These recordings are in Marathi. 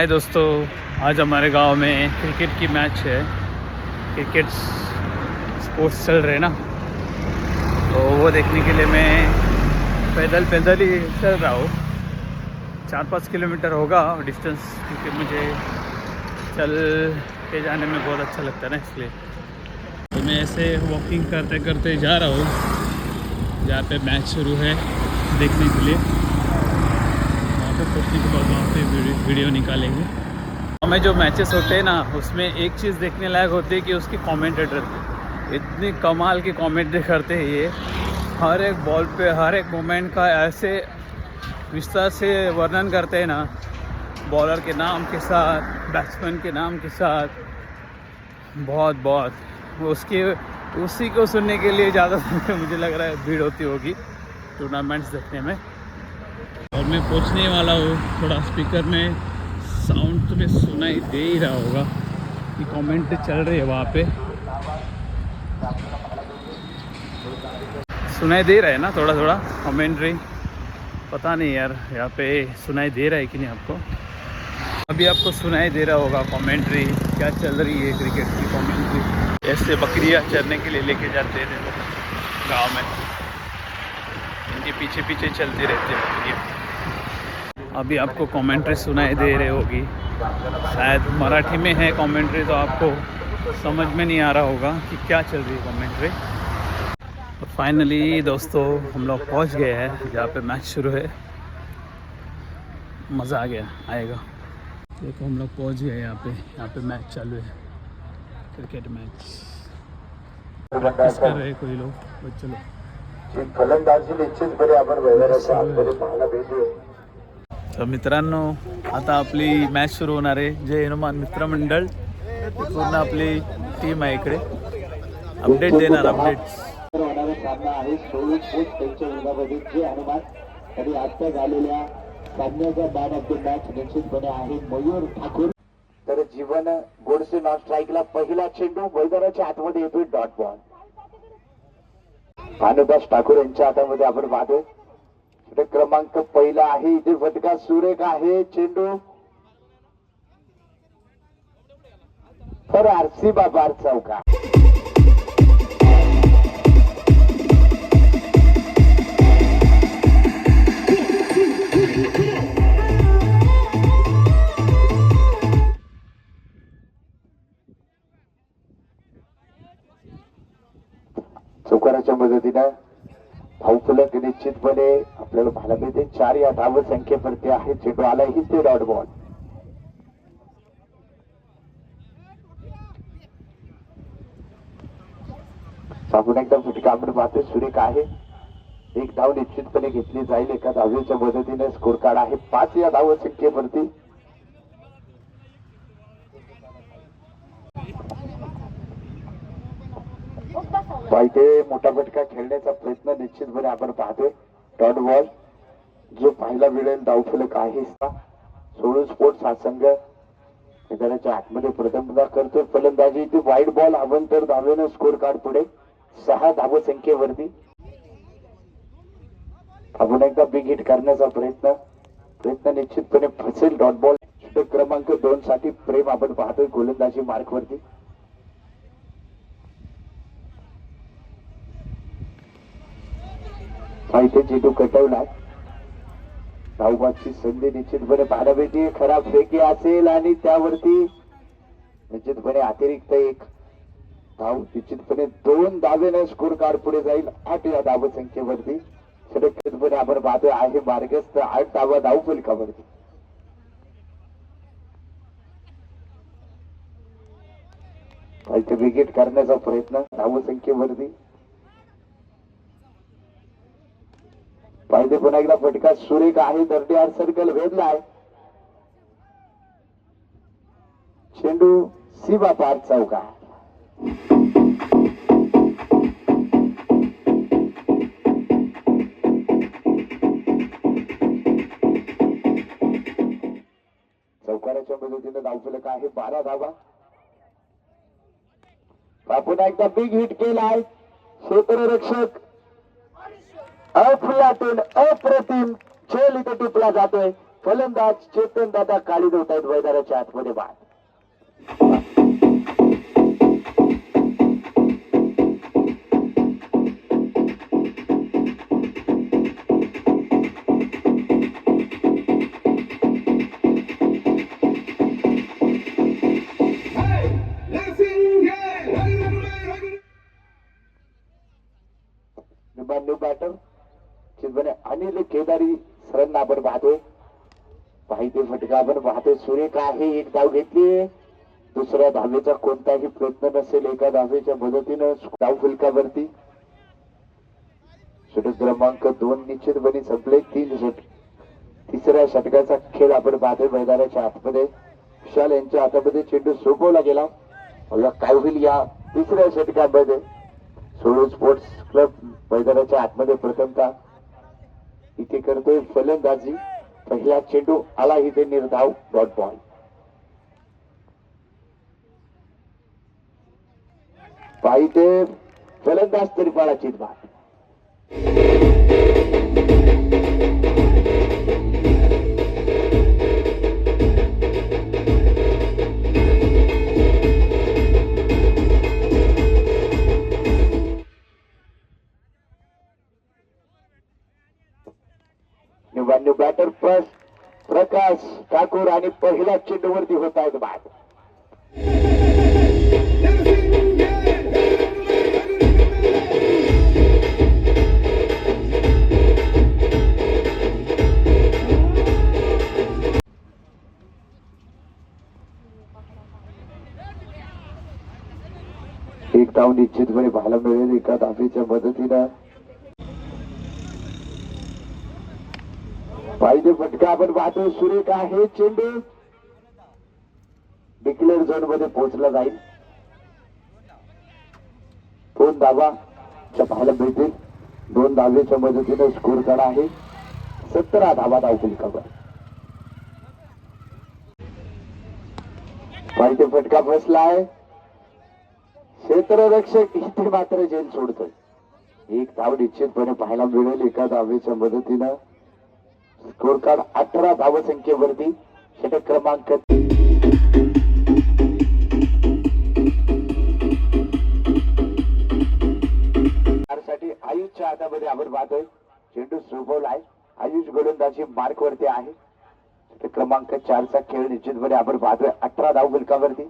दोस्तों, आज हमारे गांव में क्रिकेट की मैच है। क्रिकेट स्पोर्ट्स चल रहे ना, तो वो देखने के लिए मैं पैदल ही चल रहा हूँ। 4-5 किलोमीटर होगा डिस्टेंस, क्योंकि मुझे चल के जाने में बहुत अच्छा लगता है ना, इसलिए तो मैं ऐसे वॉकिंग करते करते जा रहा हूँ जहाँ पे मैच शुरू है देखने के लिए। पहुंचने के बाद वहाँ पे वीडियो निकालेंगे। हमें जो मैचेस होते हैं ना, उसमें एक चीज़ देखने लायक होती है कि उसकी कमेंटेटर इतनी कमाल की कमेंट्री करते हैं। ये हर एक बॉल पे हर एक मोमेंट का ऐसे विस्तार से वर्णन करते हैं ना, बॉलर के नाम के साथ, बैट्समैन के नाम के साथ। बहुत उसी को सुनने के लिए ज़्यादा मुझे लग रहा है भीड़ होती होगी टूर्नामेंट्स देखने में। और मैं पहुंचने वाला हूँ। थोड़ा स्पीकर में साउंड तुम्हें सुनाई दे ही रहा होगा कि कमेंट्री चल रही है वहाँ पे। सुनाई दे रहा है ना थोड़ा कमेंट्री? पता नहीं यार, यहाँ पे सुनाई दे रहा है कि नहीं आपको? अभी आपको सुनाई दे रहा होगा कमेंट्री क्या चल रही है, क्रिकेट की कमेंट्री। ऐसे बकरियाँ चरने के लिए लेके जाते हैं गाँव में, इनके पीछे चलती रहती है बकरियाँ। अभी आपको कमेंट्री सुनाई दे रही होगी, शायद मराठी में है कमेंट्री, तो आपको समझ में नहीं आ रहा होगा कि क्या चल रही है कमेंट्री। तो फाइनली दोस्तों, हम लोग पहुंच गए हैं जहाँ पे मैच शुरू है। मज़ा आएगा। देखो हम लोग पहुंच गए यहाँ पे मैच चालू है, क्रिकेट मैच। प्रैक्टिस कर रहे कोई लोग, बच्चे लोग। फलंदाजी निश्चित बरे आपण वैभवाच्या आतमध्ये पाहायला भेटू। तर मित्रांनो, आता आपली मॅच सुरू होणार आहे। जय हनुमान मित्रमंडळ, पूर्ण आपली टीम आहे इकडे, अपडेट देणार अपडेट्स। सामना आहे 24 फूट त्यांच्या विभागामध्ये जय हनुमान आणि आजच्या झालेल्या सामन्याचा मॅन ऑफ द मॅच निश्चितपणे आहे मयूर ठाकूर। तर जीवन गोडसे नॉन स्ट्राईकला पहिला चेंडू मैदानाच्या आतमध्ये येतोय, डॉट बॉल भानुदास ठाकूर यांच्या हातामध्ये आपण पाहतो। क्रमांक पहिला आहे, इथे फटका सुरेख आहे, चेंडू तर आरसी बाबार चौका। चौकाराच्या मदतीनं धावफलक निश्चितपणे आपल्याला पाहायला मिळते। 4 या धाव संख्येवरती आहे, चेंडू आला ही ते डॉट बॉल। साबून एकदा फटका आपण पाहतोय, सुरेख आहे। एक धाव निश्चितपणे घेतली जाईल, एका धावेच्या मदतीने स्कोर कार्ड आहे 5 या धाव संख्येवरती। पाहिजे मोठा फटका खेळण्याचा प्रयत्न निश्चितपणे आपण पाहतोय, डॉट बॉल जो पाहायला मिळेल। धावफलक आहे 16 स्पोर्ट्स हा संघ मैदानाच्या आतमध्ये प्रथमता करतोय फलंदाजी। इथे वाईड बॉल अवंतर धावेनं स्कोर कार्ड पुढे 6 धाव संख्येवरती। आपण एकदा बिग हिट करण्याचा प्रयत्न निश्चितपणे फसेल, डॉट बॉल। षटक क्रमांक 2 साठी प्रेम आपण पाहतोय गोलंदाजी मार्क वरती। इथे चेंडू कटवला, धावबाची संधी निश्चितपणे पाहायला भेटते। खराब फेकी असेल आणि त्यावरती निश्चितपणे अतिरिक्त एक धाव, निश्चितपणे 2 धावेने स्कोर कार्ड पुढे जाईल 8 या धाव संख्येवरती। सुरक्षितपणे आपण पाहतोय आहे मार्गस्थ 8 धावा धाव फलकावरती। इथे विकेट करण्याचा प्रयत्न धाव संख्येवरती। पाहिजे पुन्हा एकदा फटका सुरेख आहे, दर्डी आर सर्कल वेधलाय, चेंडू सीमा पार चौका। चौकाराच्या मदतीने धावफलक आहे 12 धावा। पुन्हा एकदा बिग हिट केलाय, क्षेत्ररक्षक अफलातून अप्रतिम झेल इथे टिपला जातोय। फलंदाज चेतन दादा काळी देत आहेत मैदानाच्या आतमध्ये बाद. न्यू बॅटर चितबने अनिल केदारी सरांना आपण पाहतोय. पाहिजे फटका आपण पाहतोय. सुरेख आहे. एक धाव घेतली. दुसऱ्या धावेचा कोणताही प्रयत्न नसेल. एका धावेच्या मदतीनं धाव फलकावरती. षटक क्रमांक 2 निश्चितपणे संपले. 3 षटक. तिसऱ्या षटकाचा खेळ आपण पाहतोय मैदानाच्या आतमध्ये. विशाल यांच्या हातामध्ये चेंडू सोपवला गेला. मला काय होईल या तिसऱ्या षटकामध्ये. सोळू स्पोर्ट्स क्लब मैदानाच्या आतमध्ये प्रथमतः इथे करतोय फलंदाजी. पहिला चेंडू आला इथे निर्धाव डॉट बॉल. पाहिजे फलंदाज त्रिपाळाची बाद. न्यू बॅटर प्रकाश ठाकूर आणि पहिल्या चेंडूवरती होत आहेत बाद. एक धाव निश्चितपणे पाहायला मिळेल एका धावेच्या मदतीनं. पाहिजे फटका आपण पाहतो. सुरेख आहे. चेंडू डिक्लेअर झोन मध्ये पोहोचला जाईल. 2 धावा पाहायला मिळतील. 2 धावेच्या मदतीनं स्कोर कार्ड आहे. 17 धावा धाव फलकावर. पाहिजे फटका बसलाय. क्षेत्ररक्षक इथे मात्र जेल सोडतोय. एक धाव निश्चितपणे पाहायला मिळेल एका धावेच्या मदतीनं. Score card 18 धावसंख्येवरती. षटक क्रमांक साठी आयुषच्या हातामध्ये आपण पाहतोय. चेंडू सोपवलाय. आयुष गोलंदाजी मार्क वरती आहे. षटक क्रमांक 4 चा खेळ निश्चितपणे आपण पाहतोय. 18 धाव फलकावरती.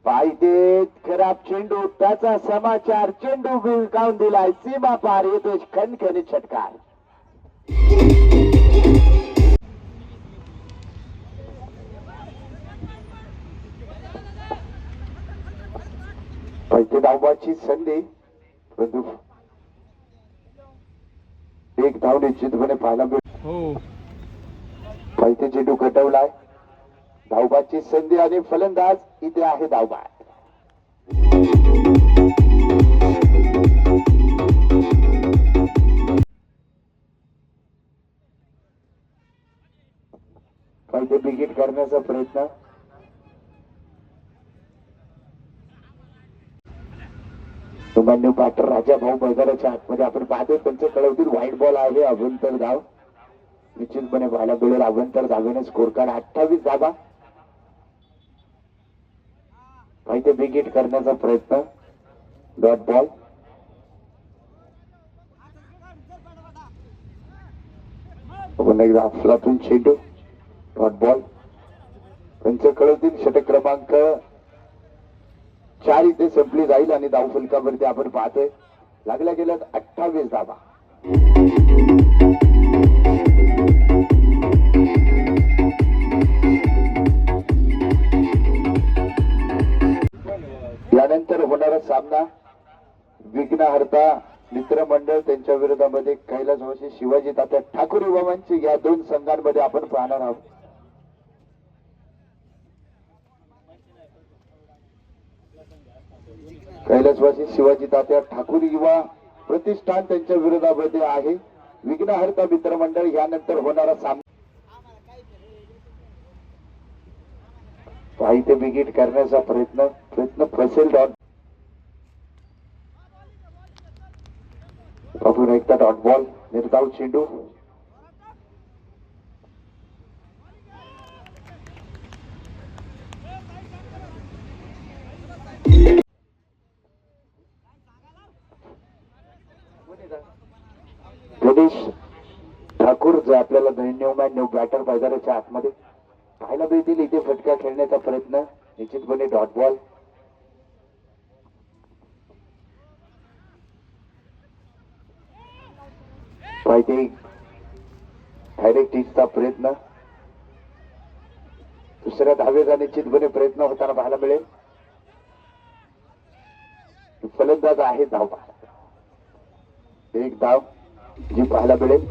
पाहिजे खराब चेंडू. त्याचा समाचार. चेंडू विळकावून दिलाय. सीमा पार येतोय खणखणीत षटकार. पैसे धावबाची संधी. परंतु एक धाव निश्चितपणे पाहायला मिळेल. पैसे चेंडू कटवलाय. धावबाची संधी आणि फलंदाज इथे आहे धावबाद. पैसे बिगिट करण्याचा प्रयत्न. न्यू बॅटर राजा भाऊ मैदानाच्या आतमध्ये आपण पाहतोय. पंच कळवतील व्हाईट बॉल आहे. अभ्यंतर धाव निश्चितपणे पाहायला मिळेल. अभ्यंतर धावेने स्कोर कार्ड 28 धावा. पैसे बिगिट करण्याचा प्रयत्न. Dot ball. पुन्हा एकदा अफलातून चेंडू. Dot ball. पंच कळवतील षटक क्रमांक 4 इथे संपली जाईल आणि धाव फलकावरती आपण पाहतोय. लागल्या गेल्यात 28 धावा. यानंतर होणारा सामना विघ्नहर्ता मित्रमंडळ त्यांच्या विरोधामध्ये कैलासवासी शिवाजी तात्या ठाकूर युवामांची या 2 संघांमध्ये आपण पाहणार आहोत. कैलासवासी शिवाजी तात्या ठाकूर युवा प्रतिष्ठान त्यांच्या विरोधामध्ये आहे. विघ्नहर्ता मित्रमंडळ यानंतर होणारा सामना. पाहिजे बिगिट करण्याचा प्रयत्न फसेल. डॉट एकदा डॉट बॉल. निर्धाव चेंडू. गणेश ठाकूर जे आपल्याला न्यू बॅटर मैदानाच्या आतमध्ये पाहायला मिळतील. इथे फटका खेळण्याचा प्रयत्न निश्चितपणे डॉट बॉल. पाहिजे डायरेक्ट टीचचा प्रयत्न. दुसऱ्या धावेचा निश्चितपणे प्रयत्न होताना पाहायला मिळेल. फलंदाज आहे धाव. एक धाव जी पाहायला मिळेल.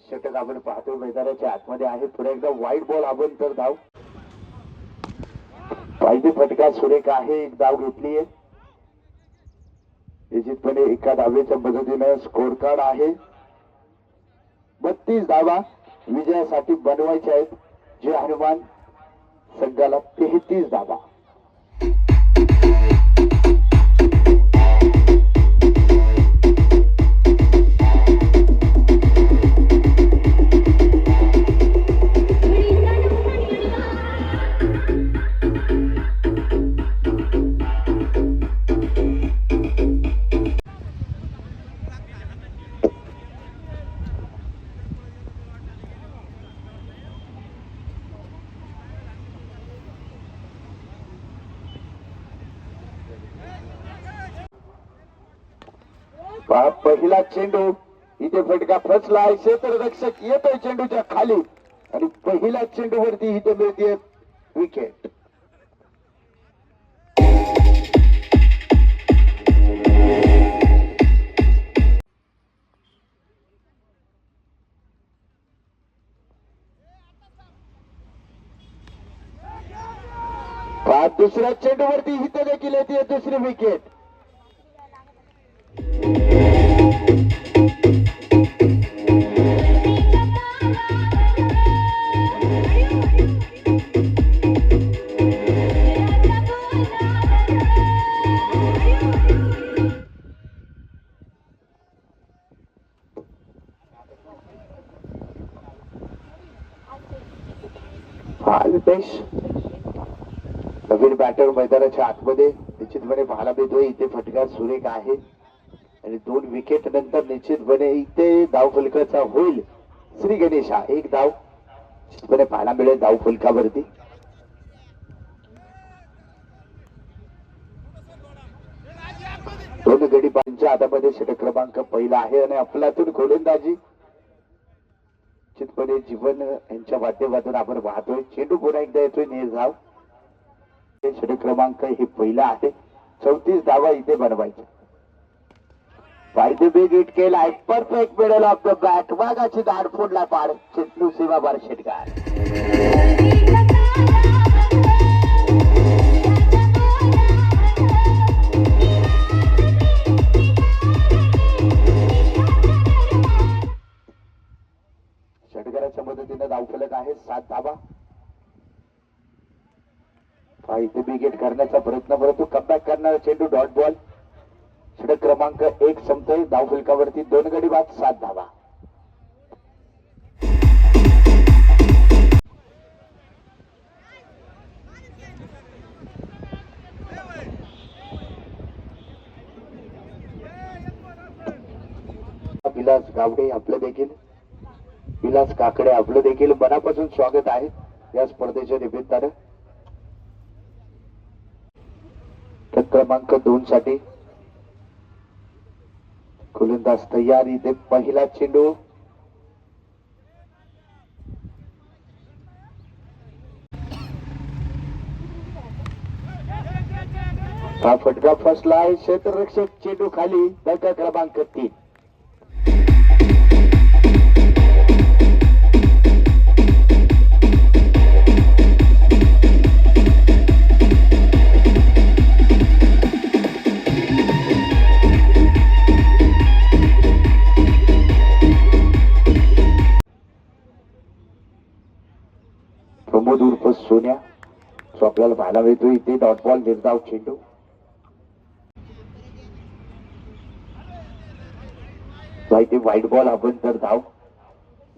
षटक आपण पाहतो मैदानाच्या आतमध्ये आहे. पुढे एकदा वाईट बॉल आपण तर धाव. पाहिजे फटका सुरेख आहे. एक धाव घेतली आहे. निश्चितपणे एका धावेच्या मदतीने स्कोर कार्ड आहे. 32 धावा विजयासाठी बनवायच्या आहेत. जे हनुमान संघाला 33 धावा. पहिला चेंडू इथे फटका फसला. क्षेत्ररक्षक येतोय चेंडूच्या खाली आणि पहिल्या चेंडूवरती इथे मिळते विकेट. दुसऱ्या चेंडूवरती इथे देखील येते दुसरी विकेट. नवीन बॅटर मैदानाच्या आतमध्ये निश्चितपणे पाहायला मिळतोय. इथे फटका सुरेख आहे आणि 2 विकेट नंतर निश्चितपणे इथे धाव फलकाचा होईल. श्री गणेशा एक धाव निश्चितपणे पाहायला मिळेल धाव फलकावरती. दोन गडी पांच्या हातामध्ये षटक क्रमांक पहिला आहे आणि अफलातून गोलंदाजी निश्चितपणे जीवन यांच्या माध्यमातून आपण पाहतोय. चेंडू पुन्हा एकदा येतोय निर्धाव. षटक क्रमांक हे पहिला आहे. 34 धावा इथे बनवायच्या. फायदे बिग हिट केलाय. Perfect middle of the bat. वाघाची दाढ फोडला पार. चेंडू सेवा बार षटकार. षटकाराच्या मदतीने धावफलक आहे 7 धावा. इथे बिगेट करण्याचा प्रयत्न परंतु कमबॅक करणारा चेंडू डॉट बॉल. षटक क्रमांक 1 संपतोय. धावफलकावरती 2 गडी बाद 7 धावा. विलास गावडे आपलं देखील विलास काकडे आपलं देखील मनापासून स्वागत आहे या स्पर्धेच्या निमित्तानं. क्रमांक 2 साठी गोलंदाज तयार. इथे पहिला चेंडू हा फटका फसला आहे. क्षेत्ररक्षक चेंडू खाली. धक्का क्रमांक 3. प्रमोद उर्फ सोन्या जो आपल्याला पाहायला मिळतो. इथे डॉट बॉल निर्धाव चेंडू. माहिती व्हाईट बॉल आपण तर धाव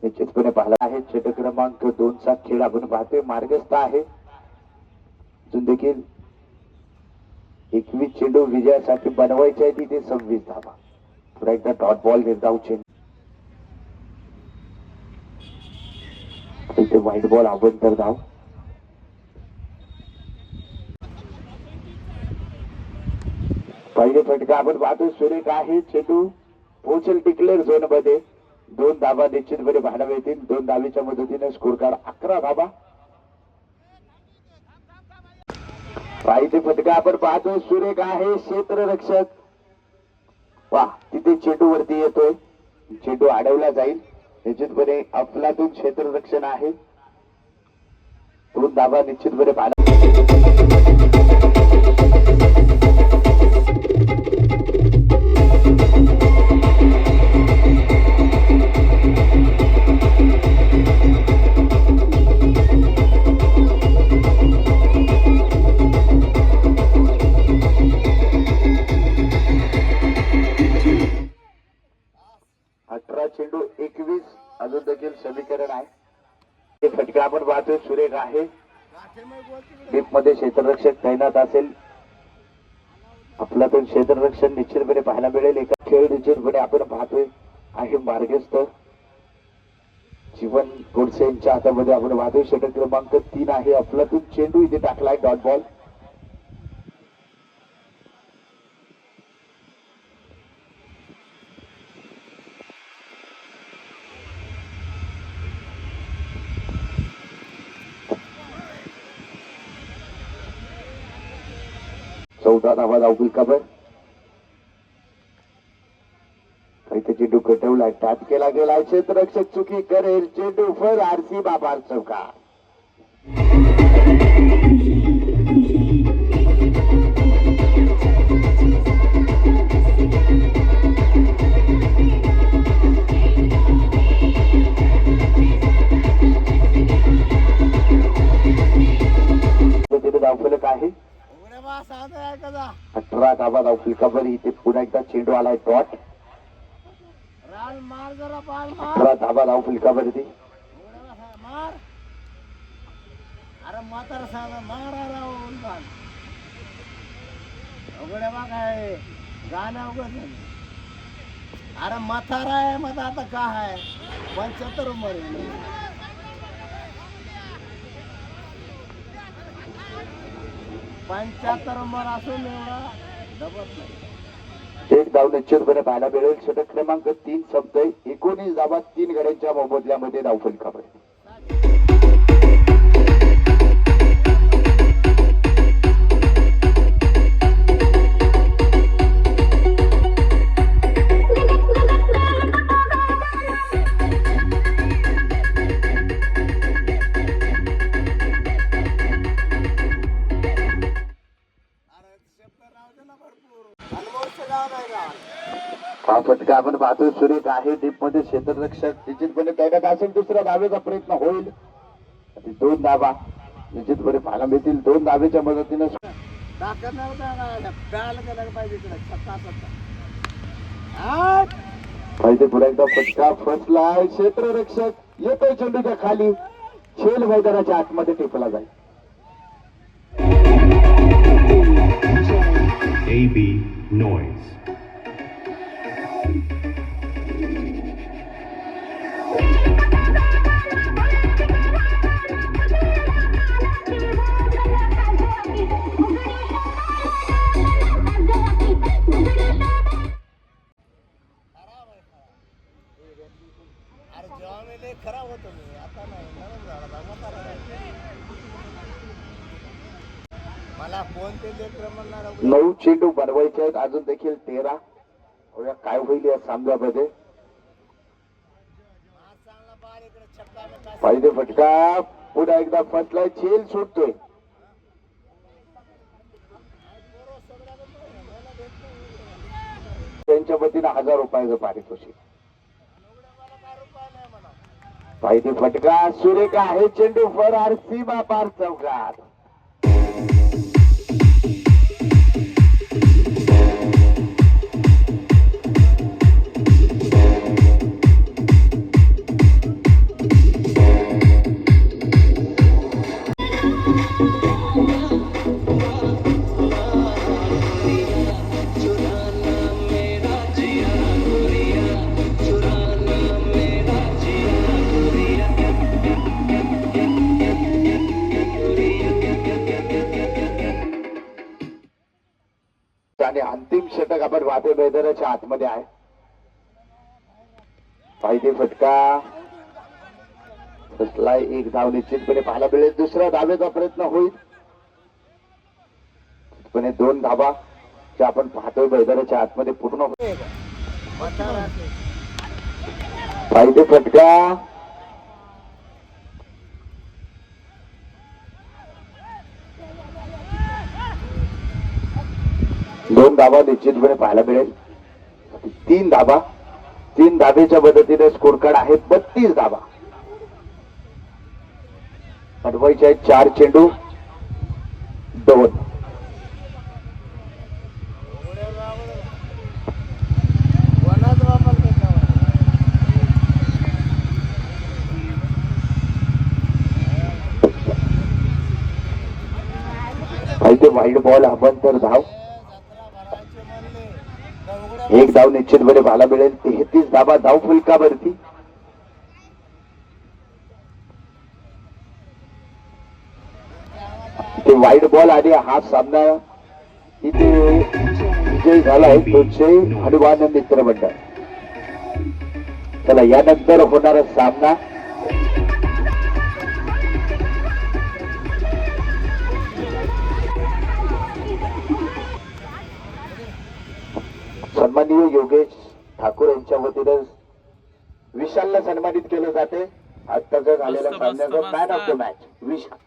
निश्चितपणे पाहिला आहे. षटक क्रमांक 2 चा खेळ आपण पाहतोय. मार्गस्थ आहे अजून देखील 21 चेंडू विजयासाठी बनवायचे आहे तिथे 26 धावा. पुन्हा एकदा डॉट बॉल निर्धाव चेंडू इथे व्हाईट बॉल आपण तर धाव. पहिले फटका आपण पाहतो. सुरेख आहे चेंडू पोहोचेल डिक्लेअर झोन मध्ये. 2 धावा निश्चितपणे पाहायला मिळतील. 2 धावेच्या मदतीने स्कोर कार्ड 11 धावा. पाहिजे फटका आपण पाहतो. सुरेख आहे क्षेत्ररक्षक. वा तिथे चेंडू वरती येतोय. चेंडू अडवला जाईल. निश्चितपणे अफलातून क्षेत्ररक्षण आहे. 2 धावा निश्चितपणे पाहायला 18 चेंडू 21 अजून देखील समीकरण आहे. हे फटका आपण पाहतोय. सुरेख आहे. डीप मध्ये क्षेत्ररक्षक तैनात असेल. आपल्यातून क्षेत्ररक्षण निश्चितपणे पाहायला मिळेल. एका खेळ निश्चितपणे आपण पाहतोय आहे मार्गस्थ जीवन गोडसे यांच्या हातामध्ये आपण पाहतोय. षटक क्रमांक 3 आहे. आपल्यातून चेंडू इथे टाकलाय डॉट बॉल. चौदा धावा धावतील कबर. काही चेंडू कटवलाय. टॅप केला गेलाय. क्षेत्ररक्षक चुकी करेल. चेंडू फर आरसी बाबार चौका. धावफलक आहे. 18 धावा धावतील कबर. इथे पुन्हा एकदा चेंडू आलाय डॉट. 18 धावा धावतील कबर. ती अरे म्हातारा सांगा मारा अवघड काय गाणं अवघड. अरे म्हातारा आहे मग आता काय आहे 75 उमर 75 उमर असून एवढा दबत नाही. एक धाव निश्चितपणे पाहायला मिळेल. षटक क्रमांक 3 संपतोय. 19 धावा 3 गड्यांच्या मोबदल्यामध्ये धावफल कबर. हा फटका आपण पाहतोय. सुरेख आहे. डीप मध्ये क्षेत्ररक्षक निश्चितपणे तैनात असेल. दुसऱ्या धावेचा प्रयत्न होईल. 2 धावा निश्चितपणे पाहायला मिळतील. 2 धावेच्या मदतीने पाहिजे पुन्हा एकदा फटका फसलाय. क्षेत्ररक्षक येतोय चेंडूच्या खाली. खेळ मैदानाच्या आतमध्ये टेपला जाईल. AB Noise. खराब होतो मी आता नाही नवीन झाला. मला कोणते लेकर म्हणणार 9 चेंडू बनवायचे आहेत. अजून देखील 13. काय होईल या सामन्यामध्ये. पाहिजे फटका पुन्हा एकदा फसलाय. छेल सुटतोय. त्यांच्या वतीनं 1000 रुपयाचं पारितोषिक. पाहिजे फटका सुरेख आहे. चेंडू फरार सीमा पार चौकात. पाहतोय मैदानाच्या आतमध्ये आहे. पाहिजे फटका कसला एक धाव निश्चितपणे पाहायला मिळेल. दुसऱ्या धावेचा प्रयत्न होईल. पण 2 धावा ज्या आपण पाहतोय मैदानाच्या आतमध्ये पूर्ण होईल. पाहिजे फटका 2 धावा निश्चितपणे पाहायला मिळेल. 3 धावा 3 धावेच्या मदतीने स्कोर कार्ड आहे 32 धावा. अडवायचे आहेत 4 चेंडू 2. इथे वाईड बॉल तर धाव 1 धाव निश्चितपणे पाहायला मिळेल. 33 धावा धाव फुलकावरती. इथे वाईड बॉल आणि हा सामना इथे विजयी झालाय 200 हनुमान मित्र मंडळ. चला यानंतर होणारा सामना सन्माननीय योगेश ठाकूर यांच्या वतीने विशालला सन्मानित केलं जाते. आत्ताच्या झालेल्या सामन्याचा मॅन ऑफ द मॅच विशाल.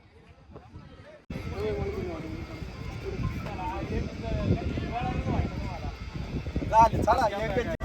चला